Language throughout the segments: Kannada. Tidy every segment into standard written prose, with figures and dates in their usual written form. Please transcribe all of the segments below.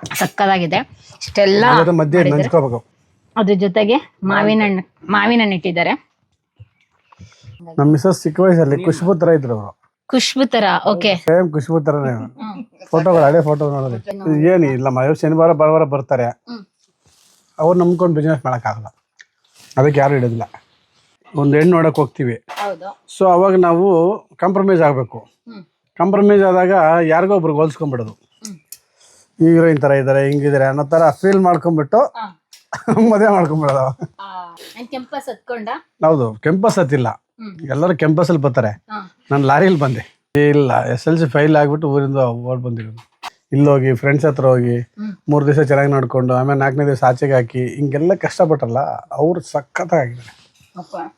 ಸಕ್ಕದಾಗಿದೆ. ಇಷ್ಟೆಲ್ಲ ಮಧ್ಯೆ ನಂಚ್ಕೋಬೇಕು. ಅದ್ರ ಜೊತೆಗೆ ಮಾವಿನ ಹಣ್ಣು ಇಟ್ಟಿದ್ದಾರೆ. ನಮ್ಮ ಮಿಸಸ್ ಚಿಕ್ಕ ವಯಸ್ಸಲ್ಲಿ ಖುಷ್ಬು ತರ ಇದ್ರು ಅವರು. ಖುಷ್ಬು ತರ. ಓಕೆ, ಸೇಮ್ ಖುಷ್ಬು ತರನೇ ಫೋಟೋಗಳು, ಹಳೆ ಫೋಟೋ ನೋಡಿದ್ರೆ ಏನಿಲ್ಲ. ಶನಿವಾರ ಭಾನುವಾರ ಬರ್ತಾರೆ, ಅವ್ರು ನಂಬ್ಕೊಂಡು ಬಿಸ್ನೆಸ್ ಮಾಡೋಕ್ಕಾಗಲ್ಲ, ಅದಕ್ಕೆ ಯಾರು ಹಿಡಿದಿಲ್ಲ. ಒಂದು ಹೆಣ್ಣು ನೋಡಕ್ ಹೋಗ್ತೀವಿ, ಸೊ ಅವಾಗ ನಾವು ಕಾಂಪ್ರಮೈಸ್ ಆಗಬೇಕು. ಕಾಂಪ್ರಮೈಸ್ ಆದಾಗ ಯಾರಿಗೋ ಒಬ್ರಿಗೆ ಹೋಲ್ಸ್ಕೊಂಡ್ಬಿಡೋದು. ಹೀರೋಯಿನ್ ಥರ ಇದ್ದಾರೆ, ಹಿಂಗಿದ್ದಾರೆ ಅನ್ನೋ ಥರ ಫೀಲ್ ಮಾಡ್ಕೊಂಡ್ಬಿಟ್ಟು ಮದುವೆ ಮಾಡ್ಕೊಂಡ್ಬಿಡೋದು. ಹೌದು, ಕೆಂಪಸ್ ಹತ್ತಿಲ್ಲ, ಎಲ್ಲರೂ ಕೆಂಪಸ್ಸಲ್ಲಿ ಬರ್ತಾರೆ. ನಾನು ಲಾರಿಯಲ್ಲಿ ಬಂದೆ, ಇಲ್ಲ SLC ಫೈಲ್ ಆಗಿಬಿಟ್ಟು ಊರಿಂದ ಓಡ್ ಬಂದಿರೋದು. ಇಲ್ಲೋಗಿ ಫ್ರೆಂಡ್ಸ್ ಹತ್ರ ಹೋಗಿ 3 ದಿವಸ ಚೆನ್ನಾಗಿ ನೋಡ್ಕೊಂಡು ಆಮೇಲೆ 4ನೇ ದಿವಸ ಆಚೆಗೆ ಹಾಕಿ ಹಿಂಗೆಲ್ಲ ಕಷ್ಟಪಟ್ಟಲ್ಲ, ಅವ್ರು ಸಖತ್ತಾಗಿದ್ದಾರೆ.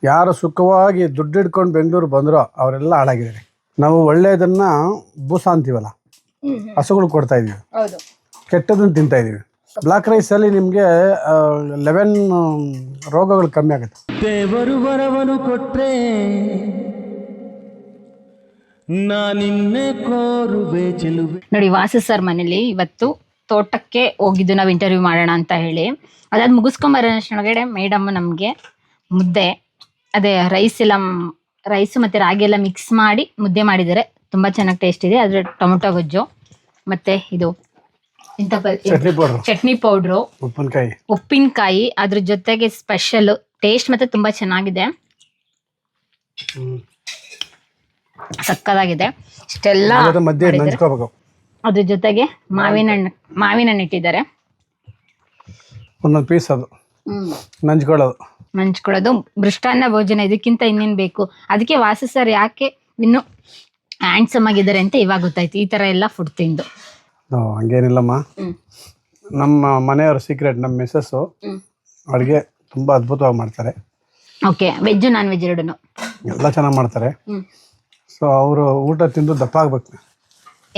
ಯಾರು ಸುಖವಾಗಿ ದುಡ್ಡು ಹಿಡ್ಕೊಂಡು ಬೆಂಗಳೂರು ಬಂದರೋ ಅವರೆಲ್ಲ ಹಾಳಾಗಿದ್ದಾರೆ. ನಾವು ಒಳ್ಳೆಯದನ್ನ ಬೂಸ ಅಂತೀವಲ್ಲ, ಹಸುಗಳು ಕೊಡ್ತಾ ಇದೀವಿ, ಕೆಟ್ಟದನ್ನ ತಿಂತಾ ಇದೀವಿ. ಬ್ಲಾಕ್ ರೈಸಲ್ಲಿ ನಿಮಗೆ 11 ರೋಗಗಳು ಕಮ್ಮಿ ಆಗುತ್ತೆ. ದೇವರು ವರವನು ಕೊಟ್ರೆ ನಾನಿನ್ನೆ ಕೋರುವೆ ಚೆಲುವೆ. ನೋಡಿ, ವಾಸು ಸರ್ ಮನೇಲಿ ಇವತ್ತು ತೋಟಕ್ಕೆ ಹೋಗಿದ್ದು ನಾವು ಇಂಟರ್ವ್ಯೂ ಮಾಡೋಣ ಅಂತ ಹೇಳಿ. ಅದಾದ ಮುಗಿಸ್ಕೊಂಬರೋಷ್ಟೊಳಗಡೆ ಮೇಡಮ್ ನಮಗೆ ಮುದ್ದೆ, ಅದೇ ರೈಸು ಮತ್ತು ರಾಗಿ ಎಲ್ಲ ಮಿಕ್ಸ್ ಮಾಡಿ ಮುದ್ದೆ ಮಾಡಿದ್ದಾರೆ. ತುಂಬ ಚೆನ್ನಾಗಿ ಟೇಸ್ಟ್ ಇದೆ. ಅದ್ರ ಟೊಮೊಟೊ ಗೊಜ್ಜು ಮತ್ತು ಇದು ಚಟ್ನಿ ಪೌಡ್ರು, ಉಪ್ಪಿನಕಾಯಿ, ಅದ್ರ ಜೊತೆಗೆ ಸ್ಪೆಷಲ್ ಟೇಸ್ಟ್ ಮತ್ತೆ ತುಂಬಾ ಚೆನ್ನಾಗಿದೆ, ಸಕ್ಕದಾಗಿದೆ. ಇಷ್ಟೆಲ್ಲ ಅದ್ರ ಜೊತೆಗೆ ಮಾವಿನ ಹಣ್ಣು ಇಟ್ಟಿದ್ದಾರೆ. ಒಂದೊಂದು ಪೀಸ್ ಅದು ನಂಚ್ಕೊಳ್ಳೋದು ಮೃಷ್ಟಾನ್ನ ಭೋಜನ. ಇದಕ್ಕಿಂತ ಇನ್ನೇನ್ ಬೇಕು? ಅದಕ್ಕೆ ವಾಸು ಸರ್ ಯಾಕೆ ಇನ್ನು ಹ್ಯಾಂಡ್ಸಮ್ ಆಗಿದ್ದಾರೆ ಅಂತ ಇವಾಗ ಗೊತ್ತಾಯ್ತು, ಈ ತರ ಎಲ್ಲ ಫುಡ್ ತಿಂದು. ಹಂಗೇನಿಲ್ಲಮ್ಮ, ನಮ್ಮ ಮನೆಯವರ ಸೀಕ್ರೆಟ್. ನಮ್ಮ ಮಿಸ್ಸಸ್ಸು ಅಡುಗೆ ತುಂಬ ಅದ್ಭುತವಾಗಿ ಮಾಡ್ತಾರೆ. ಓಕೆ, ವೆಜ್ ನಾನ್ ವೆಜ್ ಎರಡೂ ಎಲ್ಲ ಚೆನ್ನಾಗಿ ಮಾಡ್ತಾರೆ. ಸೊ ಅವರು ಊಟ ತಿಂದು ದಪ್ಪ ಆಗ್ಬೇಕು.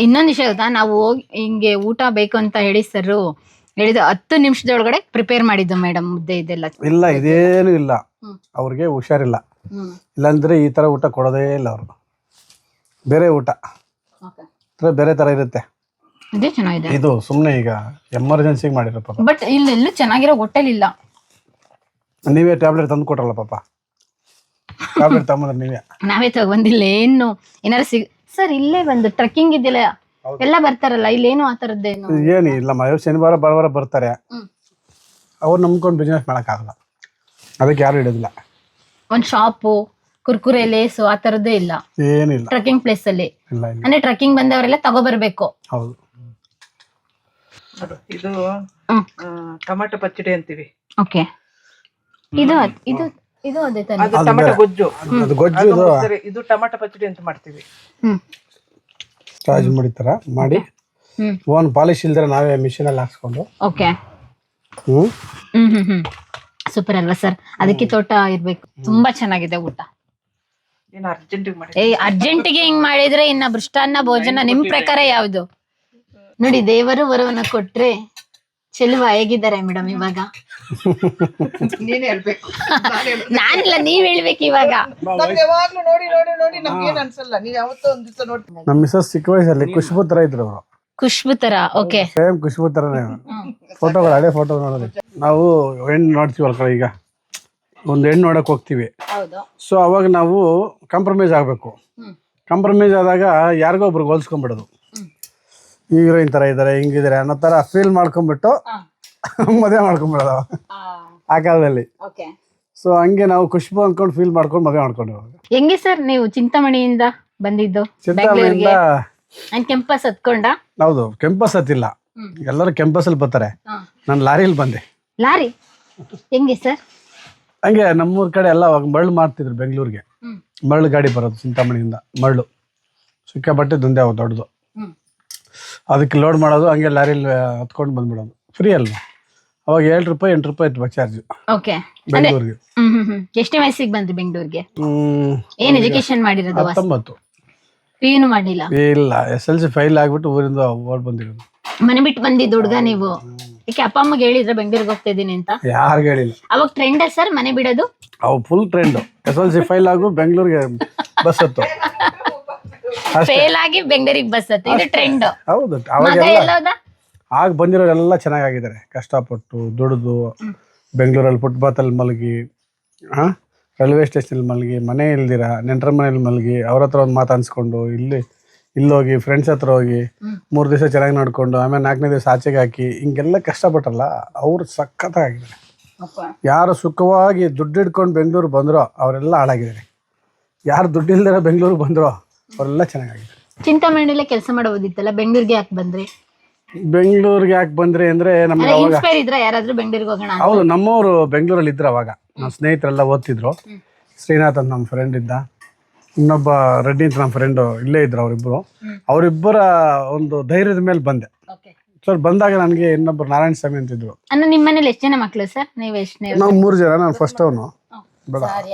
ಇನ್ನೊಂದು ವಿಷಯ ಗೊತ್ತಾ, ನಾವು ಹಿಂಗೆ ಊಟ ಬೇಕು ಅಂತ ಹೇಳಿ ಸರ್ ಹೇಳಿದ 10 ನಿಮಿಷದೊಳಗಡೆ ಪ್ರಿಪೇರ್ ಮಾಡಿದ್ದು ಮೇಡಮ್ ಮುದ್ದೆ ಇದೆಲ್ಲ. ಇಲ್ಲ, ಇದೇನು ಇಲ್ಲ, ಅವ್ರಿಗೆ ಹುಷಾರಿಲ್ಲ. ಇಲ್ಲಾಂದ್ರೆ ಈ ತರ ಊಟ ಕೊಡೋದೇ ಇಲ್ಲ ಅವರು. ಬೇರೆ ಊಟ ಬೇರೆ ತರ ಇರುತ್ತೆ. ಇದೇ ಚೆನ್ನಾಗಿದೆ. ಇದು ಸುಮ್ಮನೆ ಈಗ ಎಮರ್ಜೆನ್ಸಿಗೆ ಮಾಡಿರೋ ಪಾಪ. ಬಟ್ ಇಲ್ಲೆಲ್ಲೂ ಚೆನ್ನಾಗಿರೋ ಹೋಟೆಲ್ ಇಲ್ಲ. ನೀವೇ ಟ್ಯಾಬ್ಲೆಟ್ ತಂದು ಕೊಟ್ರಲ್ಲ ಪಾಪ, ಟ್ಯಾಬ್ಲೆಟ್ ತಗೊಂಡ್ರೆ ನಾವೇ ತಗೊಂಡಿಲ್ಲ. ಏನು ಏನಾರು ಸರ್ ಇಲ್ಲೇ ಬಂದು ಟ್ರೆಕ್ಕಿಂಗ್ ಇದೆಯಲ್ಲ, ಎಲ್ಲ ಬರ್ತಾರಲ್ಲ, ಇಲ್ಲೇನು ಆ ತರದ್ದೇನು ಏನಿಲ್ಲ. ಶನಿವಾರ ಭಾನುವಾರ ಬರ್ತಾರೆ, ಅವ್ರು ನಂಬ್ಕೊಂಡು ಬಿಸ್ನೆಸ್ ಮಾಡೋಕ್ಕಾಗಲ್ಲ, ಅದಕ್ಕೆ ಯಾರು ಹಿಡಿದಿಲ್ಲ. ಒಂದ್ ಶಾಪು, ಕುರ್ಕುರೆ, ಲೇಸು ಆ ತರದ್ದೇ ಇಲ್ಲ, ಏನಿಲ್ಲ. ಟ್ರೆಕ್ಕಿಂಗ್ ಪ್ಲೇಸ್ ಅಲ್ಲಿ ಅಂದ್ರೆ ಟ್ರೆಕ್ಕಿಂಗ್ ಬಂದವರೆಲ್ಲ ತಗೋಬರ್ಬೇಕು. ಹೌದು. ಇದು ಟೊಮೆಟೊ ಪಚ್ಚಡಿ ಅಂತೀವಿ. ಓಕೆ, ಇದು ಇದು ಇದು ಅದೇ ತರ. ಅದು ಟೊಮೆಟೊ ಗೊಜ್ಜು. ಇದು ಟೊಮೆಟೊ ಪಚ್ಚಡಿ ಅಂತ ಮಾಡ್ತೀವಿ. ಸ್ಟಾಜ್ ಮಾಡಿತರ ಮಾಡಿ ಓನ್ ಪಾಲಿಶ್ ಇಲ್ದ್ರೆ ನಾವೇ ಮಿಷಿನ್ ಅಲ್ಲಿ ಹಾಕ್ಸ್ಕೊಂಡು. ಓಕೆ, ಸೂಪರ್ ಅಲ್ವಾ ಸರ್? ಅದಕ್ಕೆ ತೋಟ ಇರ್ಬೇಕು. ತುಂಬಾ ಚೆನ್ನಾಗಿದೆ ಊಟ. ಅರ್ಜೆಂಟಿಗೆ ಹಿಂಗ್ ಮಾಡಿದ್ರೆ ಇನ್ನ ಮೃಷ್ಟಾನ್ನ ಭೋಜನ ನಿಮ್ ಪ್ರಕಾರ ಯಾವ್ದು? ನೋಡಿ, ದೇವರು ವರವನ್ನ ಕೊಟ್ರೆ ಚೆಲುವ ಹೇಗಿದ್ದಾರೆ ಮೇಡಮ್ ಇವಾಗ? ನಾನಿಲ್ಲ, ನೀವ್ ಹೇಳ್ಬೇಕು ಇವಾಗ. ನಮ್ಮ ಮಿಸಸ್ ಚಿಕ್ಕ ವಯಸ್ಸಲ್ಲಿ ಖುಷ್ಬು ತರ ಇದ್ರು ಅವರು. ಖುಷ್ಬು ತರ. ಓಕೆ, ಸೇಮ್ ಖುಷ್ಬು ತರನೇ ಫೋಟೋಗಳು, ಹಳೆ ಫೋಟೋ ನೋಡಿದ್ರೆ. ನಾವು ಹೆಣ್ಣು ನೋಡ್ತೀವಲ್ಲ, ಈಗ ಒಂದು ಹೆಣ್ಣು ನೋಡಕ್ ಹೋಗ್ತೀವಿ, ಸೊ ಅವಾಗ ನಾವು ಕಾಂಪ್ರಮೈಸ್ ಆಗಬೇಕು. ಕಾಂಪ್ರಮೈಸ್ ಆದಾಗ ಯಾರಿಗೋ ಒಬ್ರಿಗೆ ಹೋಲ್ಸ್ಕೊಂಡ್ಬಿಡೋದು. ಹೀರೋಯಿನ್ ಥರ ಇದ್ದಾರೆ, ಹಿಂಗಿದ್ದಾರೆ ಅನ್ನೋ ಥರ ಫೀಲ್ ಮಾಡ್ಕೊಂಡ್ಬಿಟ್ಟು ಮದುವೆ ಮಾಡ್ಕೊಂಡ್ಬಿಡೋದು ಆ ಕಾಲದಲ್ಲಿ. ಸೊ ಹಂಗೆ ನಾವು ಖುಷ್ಬು ಅಂದ್ಕೊಂಡು ಫೀಲ್ ಮಾಡ್ಕೊಂಡು ಮದುವೆ ಮಾಡ್ಕೊಂಡು. ಹೆಂಗೆ ಸರ್ ನೀವು ಚಿಂತಾಮಣಿಯಿಂದ ಬಂದಿದ್ದು? ಚಿಂತಾಮಣಿಯಿಂದ ಕೆಂಪಸ್ ಹತ್ಕೊಂಡ? ಹೌದು, ಕೆಂಪಸ್ ಹತ್ತಿಲ್ಲ, ಎಲ್ಲರೂ ಕೆಂಪಸ್ಸಲ್ಲಿ ಬರ್ತಾರೆ. ನಾನು ಲಾರಿಯಲ್ಲಿ ಬಂದೆ. ಲಾರಿ ಹೆಂಗೆ ಸರ್? ಹಂಗೆ ನಮ್ಮೂರ್ ಕಡೆ ಎಲ್ಲ ಮರಳು ಮಾಡ್ತಿದ್ರು ಬೆಂಗಳೂರಿಗೆ. ಮರಳು ಗಾಡಿ ಬರೋದು ಚಿಂತಾಮಣಿಯಿಂದ, ಮರಳು ಸಿಕ್ಕಾಪಟ್ಟೆ ದಂಧೆ ಆಗೋದು ದೊಡ್ಡದು. ಅದಕ್ಕೆ ಲೋಡ್ ಮಾಡೋದು, ಹಂಗೆ ಲಾರಿಯಲ್ಲಿ ಹತ್ಕೊಂಡು ಬಂದ್ಬಿಡೋದು. ಫ್ರೀ ಅಲ್ವಾ ಅವಾಗ? 7 ರೂಪಾಯಿ 8 ರೂಪಾಯಿ ಇತ್ತು ಬಸ್ ಚಾರ್ಜ್ ಬೆಂಗಳೂರಿಗೆ. ಎಷ್ಟೇ ವಯಸ್ಸಿಗೆ ಬಂದ್ರಿ ಬೆಂಗಳೂರಿಗೆ? ಏನ್ ಎಜುಕೇಶನ್ ಮಾಡಿರೋದು? 19. ಏನು ಮಾಡಿಲ್ಲ? ಇಲ್ಲ, SLC ಫೈಲ್ ಆಗಿಬಿಟ್ಟು ಊರಿಂದ ಓಡ್ ಬಂದಿರೋದು. ಮನೆ ಬಿಟ್ಟು ಬಂದಿದ್ದು ಹುಡುಗ ನೀವು? ಯಾಕೆ ಅಪ್ಪ ಅಮ್ಮಗೆ ಹೇಳಿದ್ರೆ ಬೆಂಗಳೂರಿಗೆ ಹೋಗ್ತಾ ಇದೀನಿ ಅಂತ? ಯಾರು ಹೇಳಿಲ್ಲ. ಅವಾಗ ಟ್ರೆಂಡ್ ಸರ್ ಮನೆ ಬಿಡೋದು? ಅವು ಫುಲ್ ಟ್ರೆಂಡ್. SLC ಫೈಲ್ ಆಗು ಬೆಂಗಳೂರಿಗೆ ಬಸ್ ಹತ್ತು, ಫೇಲ್ ಆಗಿ ಬೆಂಗಳೂರಿಗೆ ಬಸ್ ಹತ್ತು, ಇದು ಟ್ರೆಂಡ್. ಹೌದು. ಮಗ ಎಲ್ಲೋದ? ಆಗ ಬಂದಿರೋರೆಲ್ಲ ಚೆನ್ನಾಗಿದ್ದಾರೆ, ಕಷ್ಟಪಟ್ಟು ದುಡಿದು ಬೆಂಗಳೂರಲ್ಲಿ ಫುಟ್ಪಾತಲ್ಲಿ ಮಲಗಿ, ರೈಲ್ವೆ ಸ್ಟೇಷನಲ್ಲಿ ಮಲಗಿ, ಮನೆ ಇಲ್ದಿರ ನೆಂಟರ ಮನೇಲಿ ಮಲಗಿ, ಅವ್ರ ಹತ್ರ ಒಂದು ಮಾತು ಅನ್ಸ್ಕೊಂಡು ಇಲ್ಲೋಗಿ ಫ್ರೆಂಡ್ಸ್ ಹತ್ರ ಹೋಗಿ 3 ದಿವಸ ಚೆನ್ನಾಗಿ ನೋಡಿಕೊಂಡು ಆಮೇಲೆ 4ನೇ ದಿವಸ ಆಚೆಗೆ ಹಾಕಿ ಹಿಂಗೆಲ್ಲ ಕಷ್ಟಪಟ್ಟಲ್ಲ, ಅವ್ರು ಸಖತ್ತಾಗಿದ್ದಾರೆ. ಯಾರು ಸುಖವಾಗಿ ದುಡ್ಡು ಹಿಡ್ಕೊಂಡು ಬೆಂಗಳೂರು ಬಂದರೋ ಅವರೆಲ್ಲ ಹಾಳಾಗಿದ್ದಾರೆ, ಯಾರು ದುಡ್ಡು ಇಲ್ದಿರ ಬೆಂಗಳೂರು ಬಂದರೋ ಅವರೆಲ್ಲ ಚೆನ್ನಾಗಿದ್ದಾರೆ. ಚಿಂತಾಮಣಿಲೇ ಕೆಲಸ ಮಾಡೋದಿತ್ತಲ್ಲ, ಬೆಂಗಳೂರಿಗೆ ಯಾಕೆ ಬಂದ್ರಿ? ಬೆಂಗಳೂರಿಗೆ ಯಾಕೆ ಬಂದ್ರಿ ಅಂದ್ರೆ ನಮ್ಗೆ ಅವಾಗ ಇನ್ಸ್ಪೈರ್ ಇದ್ರ ಯಾರಾದ್ರೂ ಬೆಂಗಳೂರಿಗೆ ಹೋಗೋಣ? ಹೌದು, ನಮ್ಮವರು ಬೆಂಗಳೂರಲ್ಲಿ ಇದ್ರು ಅವಾಗ. ನಮ್ಮ ಸ್ನೇಹಿತರೆಲ್ಲ ಓದ್ತಿದ್ರು. ಶ್ರೀನಾಥ್ ಅಂತ ನಮ್ಮ ಫ್ರೆಂಡ್ ಇದ್ದ, ಇನ್ನೊಬ್ಬ ರೆಡ್ಡಿ ಅಂತ ನಮ್ಮ ಫ್ರೆಂಡು ಇಲ್ಲೇ ಇದ್ರು. ಅವರಿಬ್ಬರ ಒಂದು ಧೈರ್ಯದ ಮೇಲೆ ಬಂದೆ. ಸರ್ ಬಂದಾಗ ನನಗೆ ಇನ್ನೊಬ್ಬರು ನಾರಾಯಣ ಸ್ವಾಮಿ ಅಂತಿದ್ರು. ನಿಮ್ಮ ಮನೇಲಿ ಎಷ್ಟು ಜನ ಮಕ್ಳು ಸರ್? ನೀವು ಎಷ್ಟು? ನಾವು 3 ಜನ. ನಾನು ಫಸ್ಟ್ ಅವನು.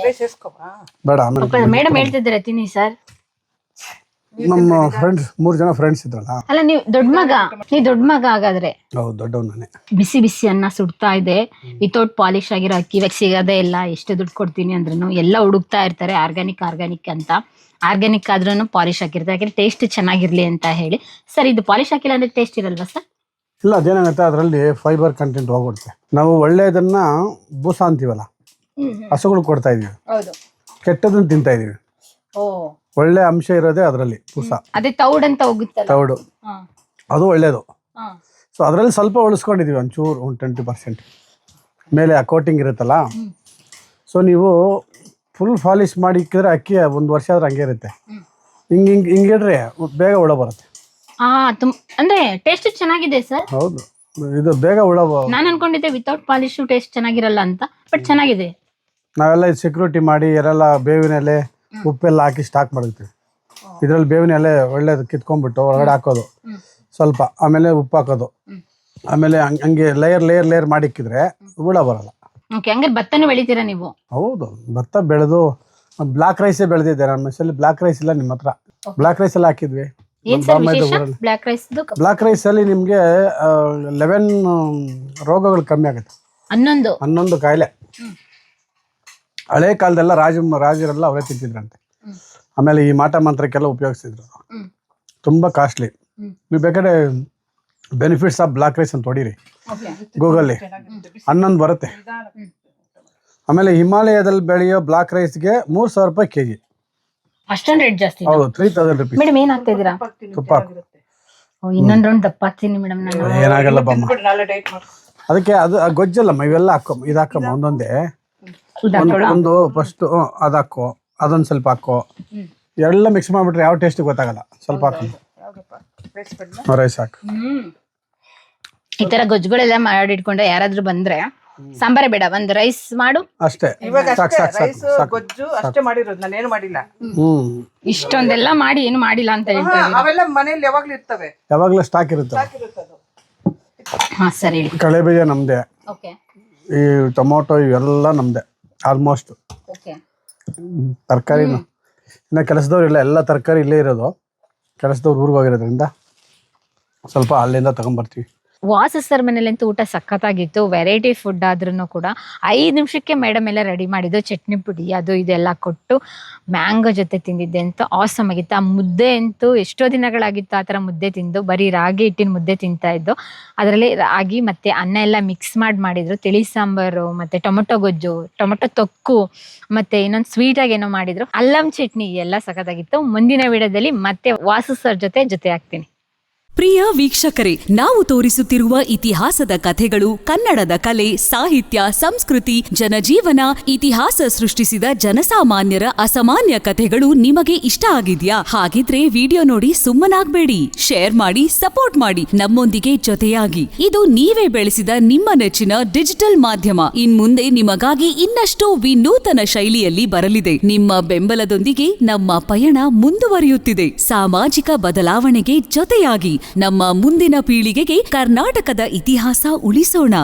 ಬೇಡ ಆಮೇಲೆ ಮೇಡಮ್ ಹೇಳ್ತಿದ್ದಾರೆ ತಿನ್ನಿ ಸರ್. ನಮ್ಮ ಫ್ರೆಂಡ್ಸ್ 3 ಜನ ಫ್ರೆಂಡ್ಸ್ ಇದ್ರಲ್ಲ. ಅಲ್ಲ ನೀವು ದೊಡ್ಡ ಮಗ ಹಾಗಾದ್ರೆ? ಹೌದು, ದೊಡ್ಡವ್ ನಾನೇ. ಬಿಸಿ ಬಿಸಿ ಅನ್ನ ಸುಡ್ತಾ ಇದೆ, ವಿತೌಟ್ ಪಾಲಿಶ್ ಆಗಿರೋ ಅಕ್ಕಿ. ಇವಾಗ ಸಿಗದೇ ಇಲ್ಲ, ಎಷ್ಟು ದುಡ್ಡು ಕೊಡ್ತೀನಿ ಅಂದ್ರೂ ಎಲ್ಲ ಹುಡುಕ್ತಾ ಇರ್ತಾರೆ ಆರ್ಗ್ಯಾನಿಕ್ ಅಂತ. ಆರ್ಗ್ಯಾನಿಕ್ ಆದ್ರೂ ಪಾಲಿಶ್ ಹಾಕಿರ್ತಾರೆ, ಯಾಕಂದ್ರೆ ಟೇಸ್ಟ್ ಚೆನ್ನಾಗಿರ್ಲಿ ಅಂತ ಹೇಳಿ. ಸರ್ ಇದು ಪಾಲಿಶ್ ಹಾಕಿಲ್ಲ ಅಂದ್ರೆ ಟೇಸ್ಟ್ ಇರಲ್ವಾ ಸರ್? ಇಲ್ಲ, ಅದೇನಾಗುತ್ತೆ ಅದರಲ್ಲಿ ಫೈಬರ್ ಕಂಟೆಂಟ್ ಹೋಗ್ಬಿಡುತ್ತೆ. ನಾವು ಒಳ್ಳೆಯದನ್ನ ಬೂಸ ಅಂತೀವಲ್ಲ, ಹಸುಗಳು ಕೊಡ್ತಾ ಇದೀವಿ, ಕೆಟ್ಟದನ್ನ ತಿಂತಾ ಇದೀವಿ. ಒಳ್ಳೆ ಅಂಶ ಇರೋದೇ ಅದರಲ್ಲಿ ಬೂಸ. ಅದೇ ತೌಡ್ ಅಂತ ಹೋಗುತ್ತಲ್ಲ, ತೌಡು ಅದು ಒಳ್ಳೇದು. ಸೊ ಅದರಲ್ಲಿ ಸ್ವಲ್ಪ ಉಳಿಸ್ಕೊಂಡಿದೀವಿ, ಒಂಚೂರು 20% ಮೇಲೆ ಆ ಕೋಟಿಂಗ್ ಇರುತ್ತಲ್ಲ. ಸೊ ನೀವು ಫುಲ್ ಪಾಲಿಶ್ ಮಾಡಿ ಇಕ್ಕಿದ್ರೆ ಅಕ್ಕಿ 1 ವರ್ಷ ಆದ್ರೆ ಹಂಗೆ ಇರುತ್ತೆ. ಹಿಂಗಿಡ್ರೆ ಬೇಗ ಹುಳ ಬರುತ್ತೆ. ಅಂದ್ರೆ ಟೇಸ್ಟ್ ಚೆನ್ನಾಗಿದೆ ಸರ್. ಹೌದು, ಇದು ಬೇಗ ಹುಳ. ನಾನು ಅನ್ಕೊಂಡಿದ್ದೆ ವಿತೌಟ್ ಪಾಲಿಶ್ ಟೇಸ್ಟ್ ಚೆನ್ನಾಗಿರಲ್ಲ ಅಂತ, ಬಟ್ ಚೆನ್ನಾಗಿದೆ. ನಾವೆಲ್ಲ ಇದು ಸೆಕ್ಯೂರಿಟಿ ಮಾಡಿ ಯಾರೆಲ್ಲ ಬೇವಿನ ಎಲೆ ಉಪ್ಪೆಲ್ಲ ಹಾಕಿ ಸ್ಟಾಕ್ ಮಾಡಿರ್ತೀವಿ. ಇದರಲ್ಲಿ ಬೇವಿನ ಎಲೆ ಒಳ್ಳೇದು ಕಿತ್ಕೊಂಡ್ಬಿಟ್ಟು ಒಳಗಡೆ ಹಾಕೋದು ಸ್ವಲ್ಪ, ಆಮೇಲೆ ಉಪ್ಪು ಹಾಕೋದು, ಆಮೇಲೆ ಹಂಗೆ ಲೇಯರ್ ಮಾಡಿ ಇಕ್ಕಿದ್ರೆ ಹುಳ ಬರಲ್ಲ. ಹಂಗಾರೆ ಭತ್ತನೂ ಬೆಳಿತೀರಾ ನೀವು? ಹೌದು, ಭತ್ತ ಬೆಳೆದು ಬ್ಲಾಕ್ ರೈಸೇ ಬೆಳೆದಿದ್ದೆ. ನಮ್ಮ ಹೆಸರಲ್ಲಿ ಬ್ಲಾಕ್ ರೈಸ್ ಇಲ್ಲ. ನಿಮ್ಮ ಹತ್ರ ಬ್ಲಾಕ್ ರೈಸ್ ಎಲ್ಲ ಹಾಕಿದ್ವಿ. ಬ್ಲಾಕ್ ರೈಸ್ ಅಲ್ಲಿ ನಿಮ್ಗೆ 11 ರೋಗಗಳು ಕಮ್ಮಿ ಆಗುತ್ತೆ. 11 ಕಾಯಿಲೆ. ಹಳೆ ಕಾಲದೆಲ್ಲ ರಾಜರೆಲ್ಲ ಅವರೇ ತಿಂತಿದ್ರಂತೆ. ಆಮೇಲೆ ಈ ಮಾಟ ಮಂತ್ರಕ್ಕೆಲ್ಲ ಉಪಯೋಗಿಸಿದ್ರು. ತುಂಬಾ ಕಾಸ್ಟ್ಲಿ. ನೀವು ಬೇಕಾದ್ರೆ ಬೆನಿಫಿಟ್ಸ್ ಆಫ್ ಬ್ಲಾಕ್ ರೈಸ್ ಅಂತ ಹೊಡೀರಿ ಗೂಗಲ್ಲಿ, 11 ಬರುತ್ತೆ. ಆಮೇಲೆ ಹಿಮಾಲಯದಲ್ಲಿ ಬೆಳೆಯೋ ಬ್ಲಾಕ್ ರೈಸ್ಗೆ 3,000 ರೂಪಾಯಿ kg. ಅಷ್ಟೊಂದು ರೇಟ್ ಜಾಸ್ತಿ? ಹೌದು, 3,000 rupees. ಮೇಡಮ್ ಏನ್ ಹಾಕ್ತಾ ಇದೀರಾ? ತುಪ್ಪ. ಇನ್ನೊಂದು ರೌಂಡ್ ದಪ್ಪ ಹಾಕ್ತೀನಿ ಮೇಡಮ್ ನಾನು. ಏನಾಗಲ್ಲ ಬಮ್ಮ. ಅದಕ್ಕೆ ಅದು ಗೊಜ್ಜಲ್ಲಮ್ಮ, ಇವೆಲ್ಲ ಇದು ಹಾಕಮ್ಮ. ಒಂದೊಂದೇ ಒಂದು ಫಸ್ಟ್ ಅದು ಹಾಕೋ, ಅದೊಂದು ಸ್ವಲ್ಪ ಹಾಕೋ, ಎಲ್ಲ ಮಿಕ್ಸ್ ಮಾಡ್ಬಿಟ್ರೆ ಯಾವ ಟೇಸ್ಟ್ ಗೊತ್ತಾಗಲ್ಲ. ಸ್ವಲ್ಪ ಹಾಕಿ ರೈಸ್ ಹಾಕು. ಈ ತರ ಗೊಜ್ಜುಗಳೆಲ್ಲ ಮಾಡಿಟ್ಕೊಂಡ್ರೆ ಯಾರಾದ್ರೂ ಬಂದ್ರೆ ಸಾಂಬಾರೇ ಬೇಡ, ಒಂದು ರೈಸ್ ಮಾಡು ಅಷ್ಟೇ. ಗೊಜ್ಜು ಅಷ್ಟೇ ಮಾಡಿರೋದು, ನಾನೇನು ಮಾಡಿಲ್ಲ. ಇಷ್ಟೊಂದೆಲ್ಲ ಮಾಡಿ ಏನು ಮಾಡಿಲ್ಲ ಅಂತ ಹೇಳ್ತಾರೆ. ಅವೆಲ್ಲ ಮನೇಲಿ ಯಾವಾಗ್ಲೂ ಇರ್ತವೆ, ಯಾವಾಗ್ಲೂ ಸ್ಟಾಕ್ ಇರುತ್ತೆ. ಹಾ ಸರಿ. ಕಳೆ ಬೀಜ ನಮ್ದೆ, ಈ ಟೊಮೊಟೊ ಇವೆಲ್ಲ ನಮ್ದೆ ಆಲ್ಮೋಸ್ಟ್. ತರಕಾರಿನು ಇನ್ನು ಕೆಲಸದವ್ರು ಇಲ್ಲ, ಎಲ್ಲ ತರಕಾರಿ ಇಲ್ಲೇ ಇರೋದು. ಕೆಲಸದವ್ರು ಊರಿಗೆ ಹೋಗಿರೋದ್ರಿಂದ ಸ್ವಲ್ಪ ಅಲ್ಲಿಂದ ತಗೊಂಡ್ಬರ್ತೀವಿ. ವಾಸ ಸರ್ ಮನೇಲಂತೂ ಊಟ ಸಖತ್ತಾಗಿತ್ತು. ವೆರೈಟಿ ಫುಡ್ ಆದ್ರೂ ಕೂಡ 5 ನಿಮಿಷಕ್ಕೆ ಮೇಡಮ್ ಎಲ್ಲ ರೆಡಿ ಮಾಡಿದ್ದು. ಚಟ್ನಿ ಪುಡಿ ಅದು ಇದೆಲ್ಲ ಕೊಟ್ಟು ಮ್ಯಾಂಗೋ ಜೊತೆ ತಿಂದಿದ್ದೆ ಅಂತ ಆಸಮ್ ಆಗಿತ್ತು. ಆ ಮುದ್ದೆ ಅಂತೂ ಎಷ್ಟೋ ದಿನಗಳಾಗಿತ್ತು ಆ ಥರ ಮುದ್ದೆ ತಿಂದು. ಬರೀ ರಾಗಿ ಹಿಟ್ಟಿನ ಮುದ್ದೆ ತಿಂತಾ ಇದ್ದು, ಅದರಲ್ಲಿ ರಾಗಿ ಮತ್ತು ಅನ್ನ ಎಲ್ಲ ಮಿಕ್ಸ್ ಮಾಡಿದ್ರು. ತಿಳಿ ಸಾಂಬಾರು ಮತ್ತು ಟೊಮೊಟೊ ಗೊಜ್ಜು, ಟೊಮೊಟೊ ತೊಕ್ಕು, ಮತ್ತು ಇನ್ನೊಂದು ಸ್ವೀಟಾಗಿ ಏನೋ ಮಾಡಿದ್ರು, ಅಲ್ಲಂ ಚಟ್ನಿ ಎಲ್ಲ ಸಖತ್ತಾಗಿತ್ತು. ಮುಂದಿನ ವಿಡಿಯೋದಲ್ಲಿ ಮತ್ತೆ ವಾಸು ಸರ್ ಜೊತೆ ಆಗ್ತೀನಿ. ಪ್ರಿಯ ವೀಕ್ಷಕರೇ, ನಾವು ತೋರಿಸುತ್ತಿರುವ ಇತಿಹಾಸದ ಕಥೆಗಳು ಕನ್ನಡದ ಕಲೆ, ಸಾಹಿತ್ಯ, ಸಂಸ್ಕೃತಿ, ಜನಜೀವನ, ಇತಿಹಾಸ ಸೃಷ್ಟಿಸಿದ ಜನಸಾಮಾನ್ಯರ ಅಸಾಮಾನ್ಯ ಕಥೆಗಳು ನಿಮಗೆ ಇಷ್ಟ ಆಗಿದ್ಯಾ? ಹಾಗಿದ್ರೆ ವಿಡಿಯೋ ನೋಡಿ ಸುಮ್ಮನಾಗ್ಬೇಡಿ, ಶೇರ್ ಮಾಡಿ, ಸಪೋರ್ಟ್ ಮಾಡಿ, ನಮ್ಮೊಂದಿಗೆ ಜೊತೆಯಾಗಿ. ಇದು ನೀವೇ ಬೆಳೆಸಿದ ನಿಮ್ಮ ನೆಚ್ಚಿನ ಡಿಜಿಟಲ್ ಮಾಧ್ಯಮ. ಇನ್ಮುಂದೆ ನಿಮಗಾಗಿ ಇನ್ನಷ್ಟು ವಿನೂತನ ಶೈಲಿಯಲ್ಲಿ ಬರಲಿದೆ. ನಿಮ್ಮ ಬೆಂಬಲದೊಂದಿಗೆ ನಮ್ಮ ಪಯಣ ಮುಂದುವರಿಯುತ್ತಿದೆ. ಸಾಮಾಜಿಕ ಬದಲಾವಣೆಗೆ ಜೊತೆಯಾಗಿ ನಮ್ಮ ಮುಂದಿನ ಪೀಳಿಗೆಗೆ ಕರ್ನಾಟಕದ ಇತಿಹಾಸ ಉಳಿಸೋಣ.